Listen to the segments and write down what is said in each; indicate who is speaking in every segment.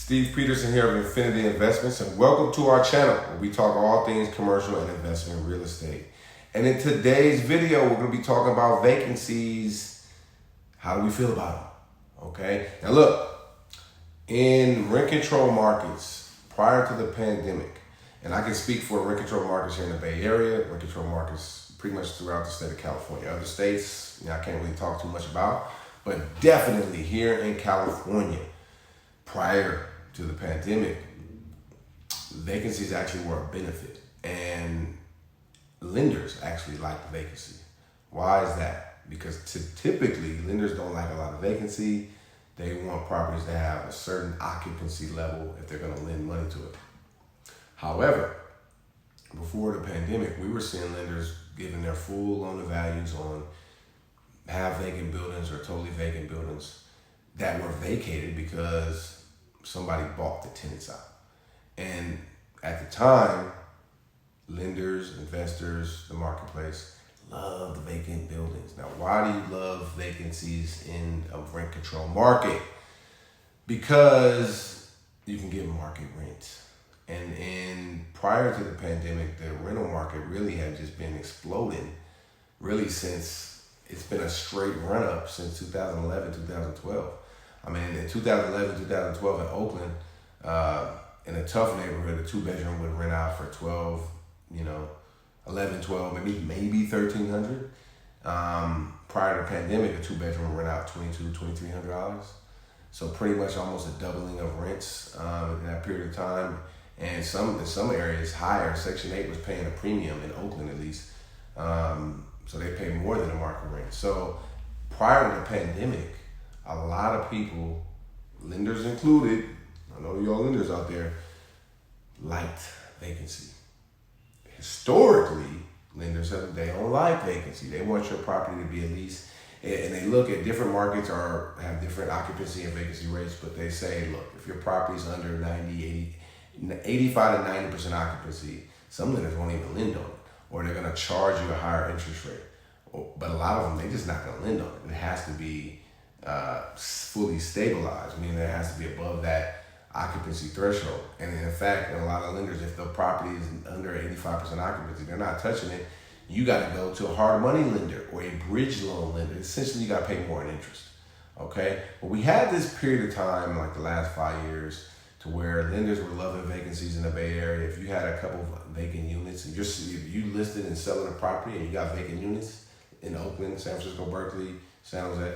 Speaker 1: Steve Peterson here of Infinity Investments, and welcome to our channel where we talk all things commercial and investment real estate. And in today's video, we're going to be talking about vacancies. How do we feel about them? Okay. Now look, in rent control markets prior to the pandemic, and I can speak for rent control markets here in the Bay Area, rent control markets pretty much throughout the state of California. Other states, I can't really talk too much about, but definitely here in California, prior to the pandemic, vacancies actually were a benefit, and lenders actually like the vacancy. Why is that? Because typically lenders don't like a lot of vacancy. They want properties to have a certain occupancy level if they're going to lend money to it. However, before the pandemic, we were seeing lenders giving their full loan to values on half vacant buildings or totally vacant buildings that were vacated because somebody bought the tenants out. And at the time, lenders, investors, the marketplace love the vacant buildings. Now, why do you love vacancies in a rent control market? Because you can get market rent. And prior to the pandemic, the rental market really had just been exploding, really since it's been a straight run up since 2011, 2012. I mean, in 2011, 2012 in Oakland, in a tough neighborhood, a 2-bedroom would rent out for 12, 11, 12, maybe $1,300. Prior to the pandemic, a 2-bedroom would rent out $2,200, $2,300. So pretty much almost a doubling of rents in that period of time. And in some areas higher. Section 8 was paying a premium in Oakland at least. So they pay more than the market rent. So prior to the pandemic, a lot of people, lenders included, I know y'all lenders out there, liked vacancy. Historically, lenders, they don't like vacancy. They want your property to be at least, and they look at different markets or have different occupancy and vacancy rates, but they say, look, if your property's under 90, 85 to 90% occupancy, some lenders won't even lend on it, or they're gonna charge you a higher interest rate. But a lot of them, they're just not gonna lend on it. It has to be fully stabilized, meaning it has to be above that occupancy threshold. And in fact, in a lot of lenders, if the property is under 85% occupancy, they're not touching it. You got to go to a hard money lender or a bridge loan lender. Essentially, you got to pay more in interest. Okay, but we had this period of time, like the last 5 years, to where lenders were loving vacancies in the Bay Area. If you had a couple of vacant units and you listed and selling a property and you got vacant units in Oakland, San Francisco, Berkeley, San Jose,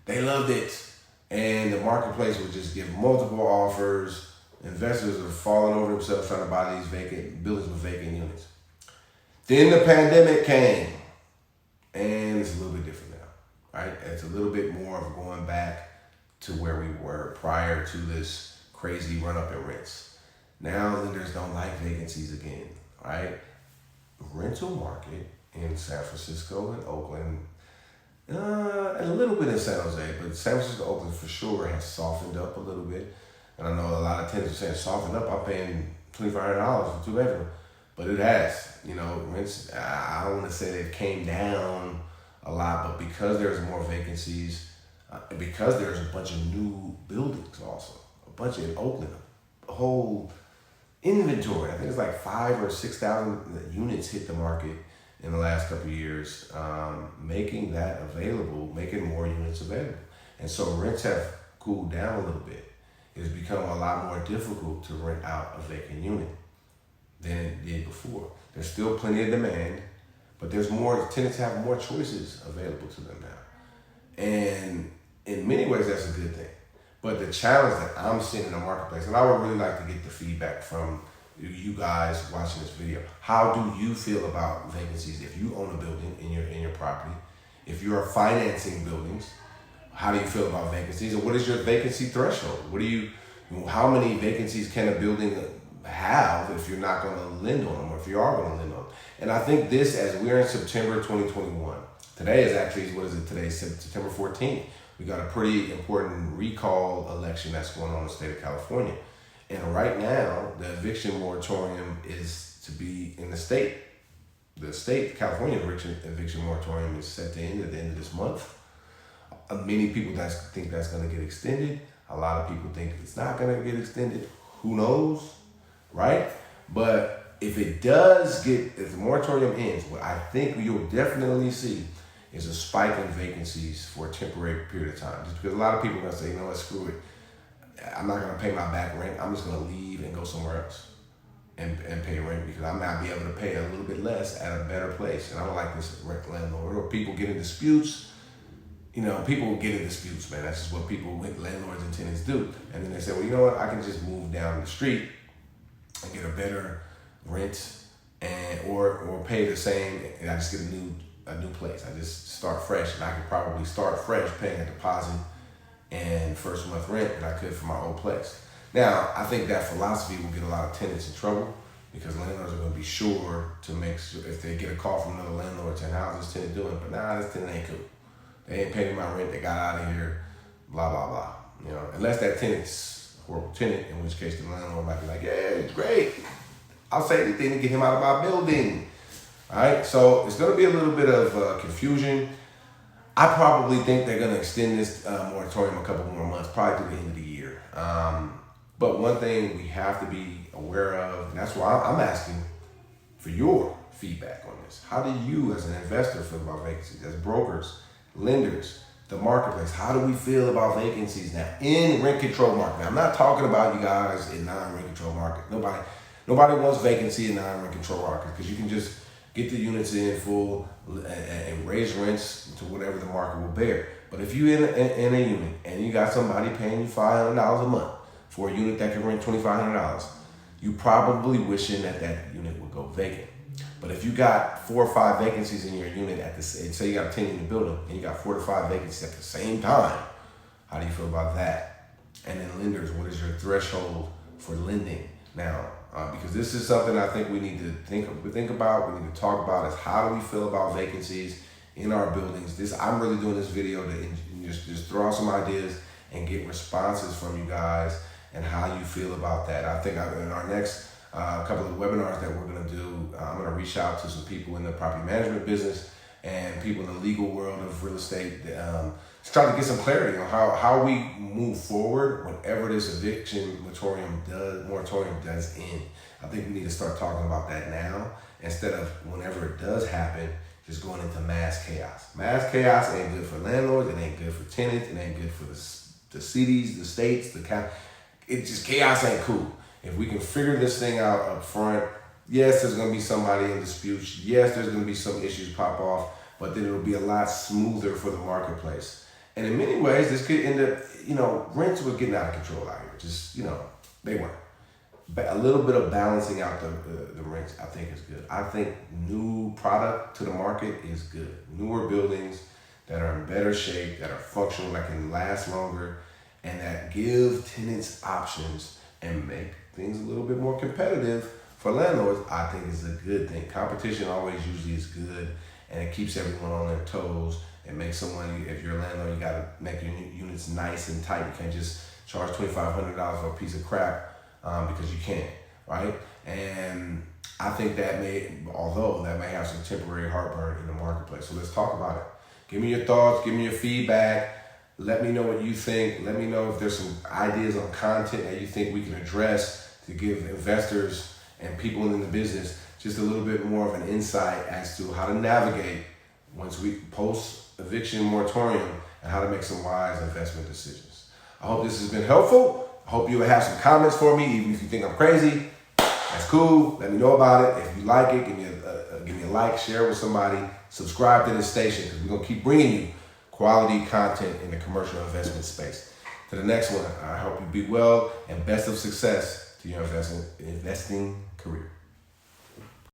Speaker 1: they loved it. And the marketplace would just give multiple offers. Investors are falling over themselves trying to buy these vacant buildings with vacant units. Then the pandemic came, and it's a little bit different now, right? It's a little bit more of going back to where we were prior to this crazy run up in rents. Now lenders don't like vacancies again, right? Rental market in San Francisco and Oakland, a little bit in San Jose, but San Francisco, Oakland for sure has softened up a little bit. And I know a lot of tenants are saying softened up. I'm paying $2,500 for 2-bedroom, but it has. Rents. I don't want to say they've came down a lot, but because there's more vacancies, because there's a bunch of new buildings also, a bunch in Oakland, a whole inventory. I think it's like 5,000 or 6,000 units hit the market in the last couple of years, making that available, making more units available. And so rents have cooled down a little bit. It's become a lot more difficult to rent out a vacant unit than it did before. There's still plenty of demand, but tenants have more choices available to them now. And in many ways, that's a good thing. But the challenge that I'm seeing in the marketplace, and I would really like to get the feedback from you guys watching this video. How do you feel about vacancies? If you own a building in your property, if you are financing buildings, how do you feel about vacancies? And what is your vacancy threshold? How many vacancies can a building have if you're not going to lend on them, or if you are going to lend on them? And I think this, as we're in September 2021, today is actually, today, September 14th. We got a pretty important recall election that's going on in the state of California. And right now, the eviction moratorium is to be in the state. The California eviction moratorium is set to end at the end of this month. Many people think that's going to get extended. A lot of people think it's not going to get extended. Who knows, right? But if it does if the moratorium ends, what I think you'll definitely see is a spike in vacancies for a temporary period of time. Just because a lot of people are going to say, you know what, screw it. I'm not going to pay my back rent. I'm just going to leave and go somewhere else and pay rent because I might be able to pay a little bit less at a better place. And I don't like this rent landlord. Or people get in disputes. People get in disputes, man. That's just what landlords and tenants do. And then they say, well, you know what? I can just move down the street and get a better rent or pay the same, and I just get a new place. I just start fresh, and I could probably start fresh paying a deposit and first month rent than I could for my old place. Now, I think that philosophy will get a lot of tenants in trouble because landlords are going to be sure to make sure if they get a call from another landlord saying, how's this tenant doing? But nah, this tenant ain't cool. They ain't paying my rent. They got out of here, blah, blah, blah. Unless that tenant's a horrible tenant, in which case the landlord might be like, yeah, it's great. I'll say anything to get him out of my building. All right, so it's going to be a little bit of confusion. I probably think they're going to extend this moratorium a couple more months, probably to the end of the year. But one thing we have to be aware of, and that's why I'm asking for your feedback on this. How do you, as an investor, feel about vacancies? As brokers, lenders, the marketplace, how do we feel about vacancies now in rent control market? Now, I'm not talking about you guys in non-rent control market. Nobody wants vacancy in non-rent control market because you can just get the units in full and raise rents to whatever the market will bear. But if you're in a unit and you got somebody paying you $500 a month for a unit that can rent $2,500, you probably wishing that unit would go vacant. But if you got 4 or 5 vacancies in your unit say you got a 10-unit building and you got 4 to 5 vacancies at the same time, how do you feel about that? And then lenders, what is your threshold for lending now? Because this is something I think we need to think about, we need to talk about, is how do we feel about vacancies in our buildings. I'm really doing this video to just throw out some ideas and get responses from you guys and how you feel about that. I think in our next couple of webinars that we're going to do, I'm going to reach out to some people in the property management business and people in the legal world of real estate to try to get some clarity on how we move forward whenever this eviction moratorium does end. I think we need to start talking about that now instead of whenever it does happen, just going into mass chaos. Mass chaos ain't good for landlords, it ain't good for tenants, it ain't good for the cities, the states, the county. Chaos ain't cool. If we can figure this thing out up front, yes, there's going to be somebody in disputes. Yes, there's going to be some issues pop off, but then it'll be a lot smoother for the marketplace. And in many ways, this could end up, rents were getting out of control out here. They weren't. But a little bit of balancing out the rents, I think, is good. I think new product to the market is good. Newer buildings that are in better shape, that are functional, that can last longer, and that give tenants options and make things a little bit more competitive for landlords, I think is a good thing. Competition always usually is good, and it keeps everyone on their toes. It makes someone, if you're a landlord, you got to make your units nice and tight. You can't just charge $2,500 for a piece of crap because you can't, right? And I think that may have some temporary heartburn in the marketplace. So let's talk about it. Give me your thoughts, give me your feedback. Let me know what you think. Let me know if there's some ideas on content that you think we can address to give investors and people in the business just a little bit more of an insight as to how to navigate once we post eviction moratorium and how to make some wise investment decisions. I hope this has been helpful. I hope you have some comments for me, even if you think I'm crazy. That's cool. Let me know about it. If you like it, give me a like, share with somebody, subscribe to this station because we're going to keep bringing you quality content in the commercial investment space. To the next one, I hope you be well and best of success to your investing career.